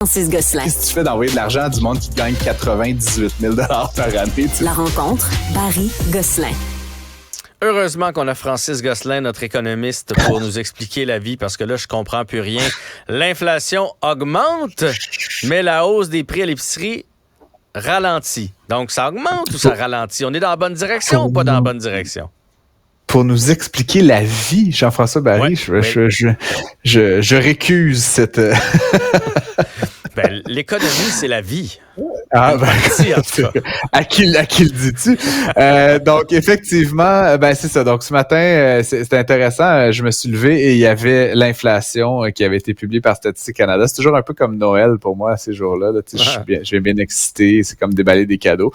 Francis Gosselin. Qu'est-ce que tu fais d'envoyer de l'argent à du monde qui gagne 98 000 par année? T'sais? La rencontre, Barry Gosselin. Heureusement qu'on a Francis Gosselin, notre économiste, pour nous expliquer la vie, parce que là, je comprends plus rien. L'inflation augmente, mais la hausse des prix à l'épicerie ralentit. Donc, ça augmente ou ça ralentit? On est dans la bonne direction ou pas dans la bonne direction? Pour nous expliquer la vie, Jean-François Barry, je récuse cette... Ben, l'économie, c'est la vie. Ah, ben, à qui le dis-tu? Donc, effectivement, c'est ça. Donc, ce matin, c'était intéressant. Je me suis levé et il y avait l'inflation qui avait été publiée par Statistique Canada. C'est toujours un peu comme Noël pour moi, ces jours-là. Là. Je suis bien excité. C'est comme déballer des cadeaux.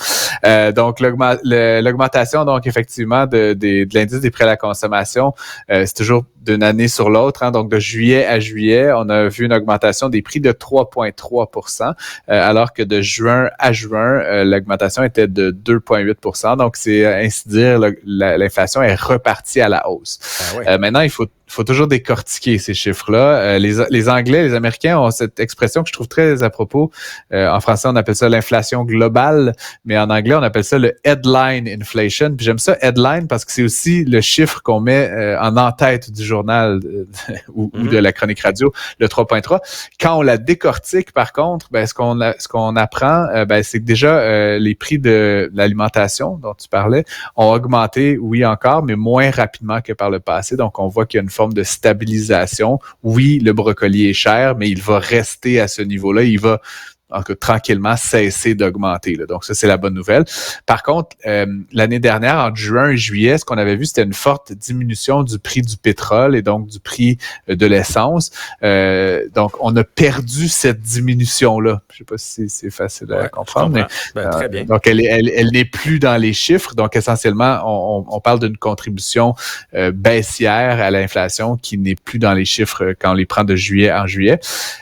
Donc, l'augmentation, donc, effectivement, de l'indice des prix à la consommation, c'est toujours d'une année sur l'autre. Hein. Donc, de juillet à juillet, on a vu une augmentation des prix de 3,3 %, alors que de juin à juin, l'augmentation était de 2,8 %. Donc, c'est ainsi dire, l'inflation est repartie à la hausse. Ah oui. Maintenant, il faut toujours décortiquer ces chiffres-là. Les Anglais, les Américains ont cette expression que je trouve très à propos. En français, on appelle ça l'inflation globale, mais en anglais, on appelle ça le headline inflation. Puis j'aime ça, headline, parce que c'est aussi le chiffre qu'on met en en-tête du journal ou de la chronique radio, le 3.3. Quand on la décortique, par contre, ce qu'on apprend, c'est que déjà, les prix de l'alimentation dont tu parlais ont augmenté, oui encore, mais moins rapidement que par le passé. Donc, on voit qu'il y a une forme de stabilisation. Oui, le brocoli est cher, mais il va rester à ce niveau-là. Il va tranquillement cesser d'augmenter. Là. Donc, ça, c'est la bonne nouvelle. Par contre, l'année dernière, en juin et juillet, ce qu'on avait vu, c'était une forte diminution du prix du pétrole et donc du prix de l'essence. Donc, on a perdu cette diminution-là. Je ne sais pas si c'est facile à comprendre. Mais, très bien. Donc, elle n'est plus dans les chiffres. Donc, essentiellement, on parle d'une contribution baissière à l'inflation qui n'est plus dans les chiffres quand on les prend de juillet en juillet.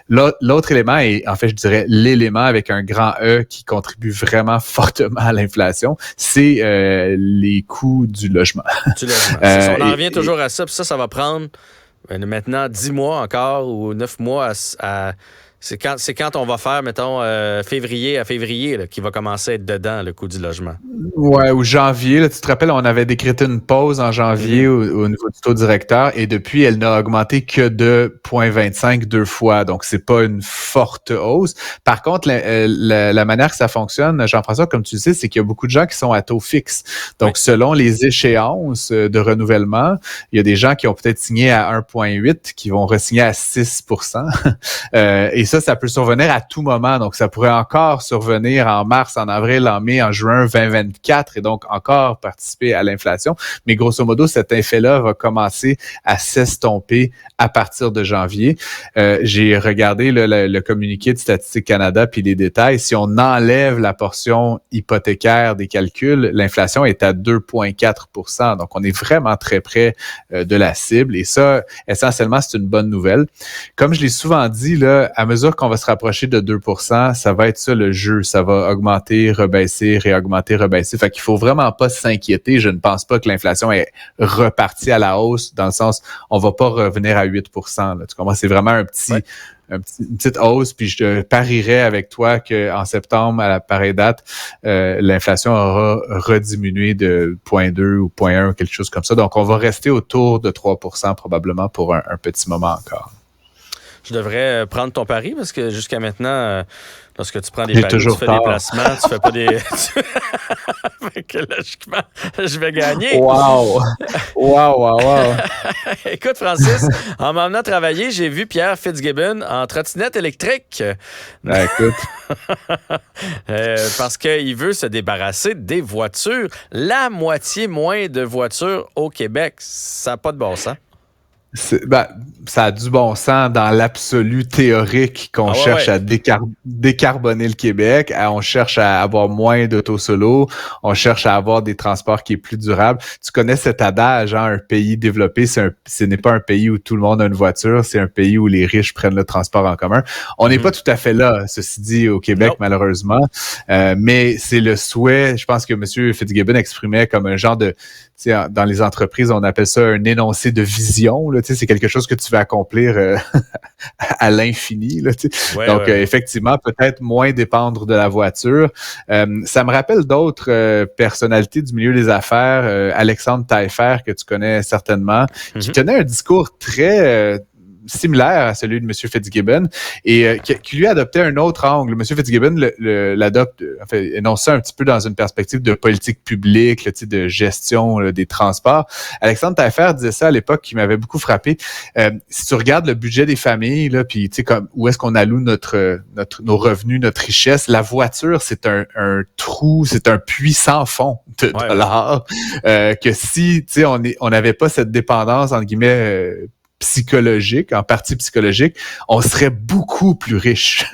L'autre élément est, en fait, je dirais, l'élément avec un grand E qui contribue vraiment fortement à l'inflation, c'est les coûts du logement. On en revient toujours à ça, puis ça va prendre maintenant 10 mois encore ou 9 mois à c'est quand on va faire, mettons, février à février là, qui va commencer à être dedans, le coût du logement. Ouais, ou janvier. Là, tu te rappelles, on avait décrété une pause en janvier au niveau du taux directeur et depuis, elle n'a augmenté que de 0,25 deux fois. Donc, c'est pas une forte hausse. Par contre, la manière que ça fonctionne, Jean-François, comme tu le sais, c'est qu'il y a beaucoup de gens qui sont à taux fixe. Donc, selon les échéances de renouvellement, il y a des gens qui ont peut-être signé à 1,8 qui vont re-signer à 6 %. Et ça peut survenir à tout moment. Donc, ça pourrait encore survenir en mars, en avril, en mai, en juin 2024 et donc encore participer à l'inflation. Mais grosso modo, cet effet-là va commencer à s'estomper à partir de janvier. J'ai regardé le communiqué de Statistique Canada puis les détails. Si on enlève la portion hypothécaire des calculs, l'inflation est à 2,4 %. Donc, on est vraiment très près de la cible. Et ça, essentiellement, c'est une bonne nouvelle. Comme je l'ai souvent dit, là, à mesure qu'on va se rapprocher de 2 %, ça va être ça le jeu. Ça va augmenter, rebaisser, réaugmenter, rebaisser. Fait qu'il faut vraiment pas s'inquiéter. Je ne pense pas que l'inflation est repartie à la hausse dans le sens, on va pas revenir à 8 %. Là. Tu comprends? C'est vraiment une petite hausse. Puis je te parierais avec toi qu'en septembre, à la pareille date, l'inflation aura rediminué de 0,2 ou 0,1, quelque chose comme ça. Donc, on va rester autour de 3 % probablement pour un petit moment encore. Je devrais prendre ton pari parce que jusqu'à maintenant, lorsque tu prends des paris, tu fais des placements, tu fais pas des... Fait que logiquement, je vais gagner. Wow! Écoute, Francis, en m'emmenant travailler, j'ai vu Pierre Fitzgibbon en trottinette électrique. Écoute. Parce qu'il veut se débarrasser des voitures. La moitié moins de voitures au Québec. Ça n'a pas de bon sens. Ça a du bon sens dans l'absolu théorique qu'on cherche à décarboner le Québec. On cherche à avoir moins d'auto solo. On cherche à avoir des transports qui est plus durables. Tu connais cet adage, hein, un pays développé, ce n'est pas un pays où tout le monde a une voiture, c'est un pays où les riches prennent le transport en commun. On n'est pas tout à fait là, ceci dit, au Québec, malheureusement. Mais c'est le souhait, je pense que M. Fitzgibbon exprimait comme un genre de... Dans les entreprises, on appelle ça un énoncé de vision. Là, Là, c'est quelque chose que tu veux accomplir à l'infini. Là, donc, effectivement, peut-être moins dépendre de la voiture. Ça me rappelle d'autres personnalités du milieu des affaires. Alexandre Taillefer, que tu connais certainement, qui tenait un discours très... similaire à celui de M. Fitzgibbon et qui lui adoptait un autre angle. M. Fitzgibbon l'adopte, énonce ça un petit peu dans une perspective de politique publique, là, de gestion des transports. Alexandre Taillefer disait ça à l'époque qui m'avait beaucoup frappé. Si tu regardes le budget des familles, là, puis comme où est-ce qu'on alloue nos revenus, notre richesse, la voiture, c'est un trou, c'est un puits sans fond de dollars. Que si on n'avait pas cette dépendance, entre guillemets, psychologique, en partie psychologique, on serait beaucoup plus riche.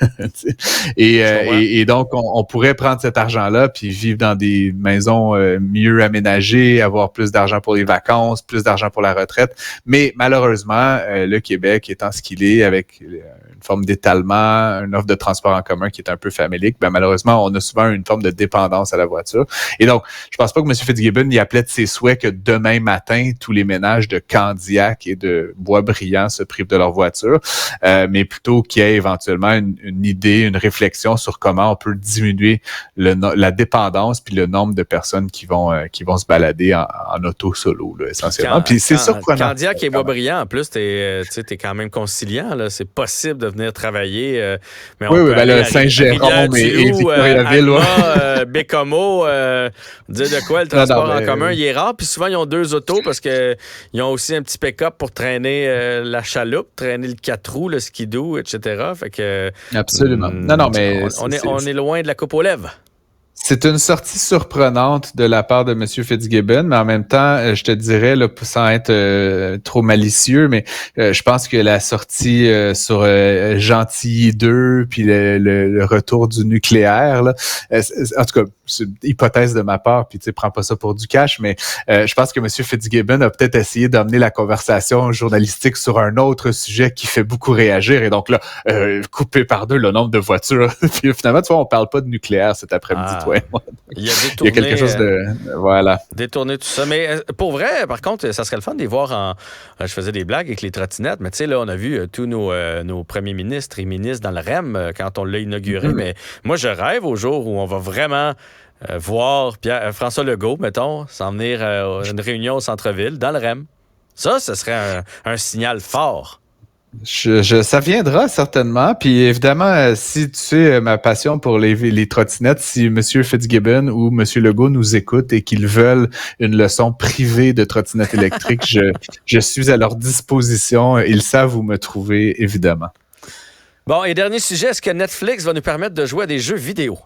et donc, on pourrait prendre cet argent-là puis vivre dans des maisons mieux aménagées, avoir plus d'argent pour les vacances, plus d'argent pour la retraite. Mais malheureusement, le Québec étant ce qu'il est, avec une forme d'étalement, une offre de transport en commun qui est un peu famélique, malheureusement, on a souvent une forme de dépendance à la voiture. Et donc, je pense pas que M. Fitzgibbon y appelait de ses souhaits que demain matin, tous les ménages de Candiac et de Boisbriand se privent de leur voiture, mais plutôt qu'il y ait éventuellement une idée, une réflexion sur comment on peut diminuer la dépendance puis le nombre de personnes qui vont se balader en auto solo, là, essentiellement. Puis c'est surprenant. Candiac et Boisbriand, en plus, t'es quand même conciliant, là. C'est possible de venir travailler. Mais on peut aller Saint-Jérôme et Victoriaville. Bécomo, dire de quoi le transport en commun, il est rare. Puis souvent, ils ont 2 autos parce qu'ils ont aussi un petit pick-up pour traîner la chaloupe, traîner le 4 roues, le skidoo, etc. Fait que, absolument. Non, mais on est loin de la coupe aux lèvres. C'est une sortie surprenante de la part de M. Fitzgibbon, mais en même temps, je te dirais, là, sans être trop malicieux, mais je pense que la sortie sur Gentilly 2, puis le retour du nucléaire, là, en tout cas, c'est une hypothèse de ma part, puis tu sais, prends pas ça pour du cash, mais je pense que M. Fitzgibbon a peut-être essayé d'amener la conversation journalistique sur un autre sujet qui fait beaucoup réagir, et donc là, couper par 2 le nombre de voitures. Puis finalement, tu vois, on parle pas de nucléaire cet après-midi, toi et moi. Il y a quelque chose de... Voilà. Détourner tout ça. Mais pour vrai, par contre, ça serait le fun de les voir je faisais des blagues avec les trottinettes, mais tu sais, là, on a vu tous nos premiers ministres et ministres dans le REM quand on l'a inauguré, mais moi, je rêve au jour où on va vraiment... voir François Legault, mettons, s'en venir à une réunion au centre-ville, dans le REM. Ça, ce serait un signal fort. Ça viendra certainement. Puis évidemment, si tu sais ma passion pour les trottinettes, si M. Fitzgibbon ou M. Legault nous écoutent et qu'ils veulent une leçon privée de trottinette électrique, je suis à leur disposition. Ils savent où me trouver, évidemment. Bon, et dernier sujet, est-ce que Netflix va nous permettre de jouer à des jeux vidéo?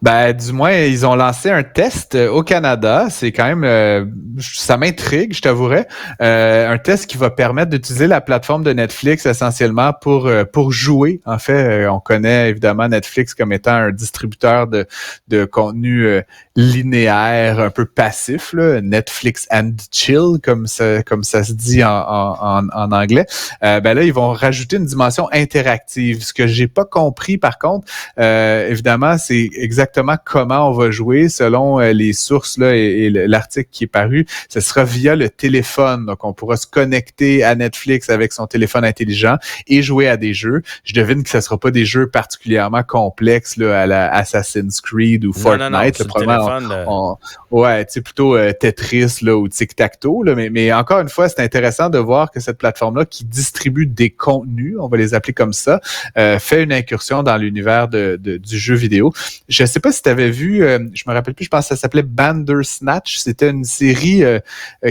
Du moins, ils ont lancé un test au Canada. C'est quand même... ça m'intrigue, je t'avouerais. Un test qui va permettre d'utiliser la plateforme de Netflix essentiellement pour jouer. En fait, on connaît évidemment Netflix comme étant un distributeur de contenu linéaire, un peu passif, là, Netflix and chill, comme ça se dit en anglais. Là, ils vont rajouter une dimension interactive. Ce que j'ai pas compris, par contre, évidemment, c'est exactement comment on va jouer selon les sources là et l'article qui est paru. Ce sera via le téléphone. Donc, on pourra se connecter à Netflix avec son téléphone intelligent et jouer à des jeux. Je devine que ce ne sera pas des jeux particulièrement complexes là, à la Assassin's Creed ou Fortnite. Ouais, tu sais, plutôt Tetris là, ou Tic-Tac-Toe. Là, mais encore une fois, c'est intéressant de voir que cette plateforme-là qui distribue des contenus, on va les appeler comme ça, fait une incursion dans l'univers du jeu vidéo. Je ne sais pas si tu avais vu, je me rappelle plus, je pense que ça s'appelait Bandersnatch. C'était une série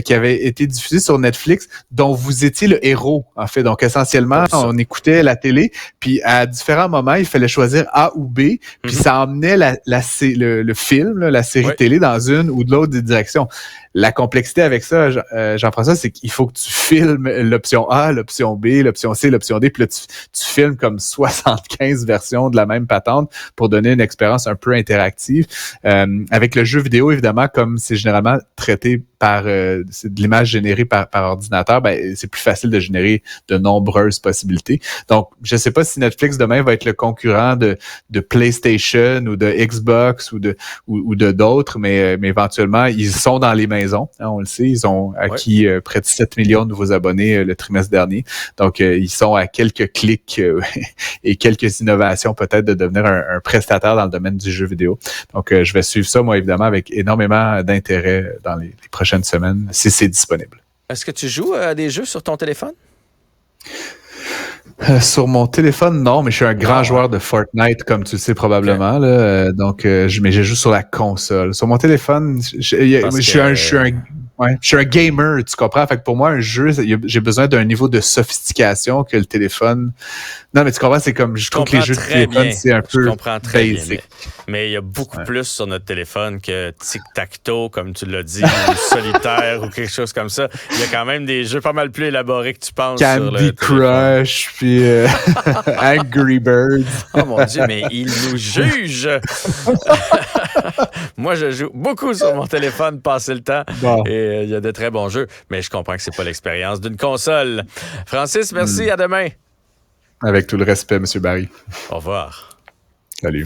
qui avait été diffusée sur Netflix dont vous étiez le héros, en fait. Donc, essentiellement, on écoutait la télé, puis à différents moments, il fallait choisir A ou B, puis ça emmenait le film, là, la série télé dans une ou de l'autre des directions. La complexité avec ça, Jean-François, c'est qu'il faut que tu filmes l'option A, l'option B, l'option C, l'option D, puis là, tu filmes comme 75 versions de la même patente pour donner une expérience un peu interactive. Avec le jeu vidéo, évidemment, comme c'est généralement traité c'est de l'image générée par ordinateur, ben c'est plus facile de générer de nombreuses possibilités. Donc, je sais pas si Netflix demain va être le concurrent de PlayStation ou de Xbox ou de d'autres, mais éventuellement, ils sont dans les maisons. Hein, on le sait, ils ont acquis près de 7 millions de nouveaux abonnés le trimestre dernier. Donc, ils sont à quelques clics et quelques innovations peut-être de devenir un prestataire dans le domaine du jeu vidéo. Donc, je vais suivre ça, moi, évidemment, avec énormément d'intérêt dans les prochaines semaines, si c'est disponible. Est-ce que tu joues à des jeux sur ton téléphone? Sur mon téléphone, non, mais je suis un grand joueur de Fortnite, comme tu le sais probablement. Okay. Là, donc, mais je joue sur la console. Sur mon téléphone, je suis un gamer, tu comprends? Fait que pour moi, un jeu, j'ai besoin d'un niveau de sophistication que le téléphone. Non, mais tu comprends, c'est comme je trouve que les jeux de téléphone, c'est un peu basic. Mais il y a beaucoup plus sur notre téléphone que tic-tac-toe, comme tu l'as dit, ou solitaire, ou quelque chose comme ça. Il y a quand même des jeux pas mal plus élaborés que tu penses. Candy Crush, puis Angry Birds. Oh mon Dieu, mais il nous juge! Moi, je joue beaucoup sur mon téléphone, passer le temps, et il y a de très bons jeux, mais je comprends que c'est pas l'expérience d'une console. Francis, merci, à demain. Avec tout le respect, M. Barry. Au revoir. Salut.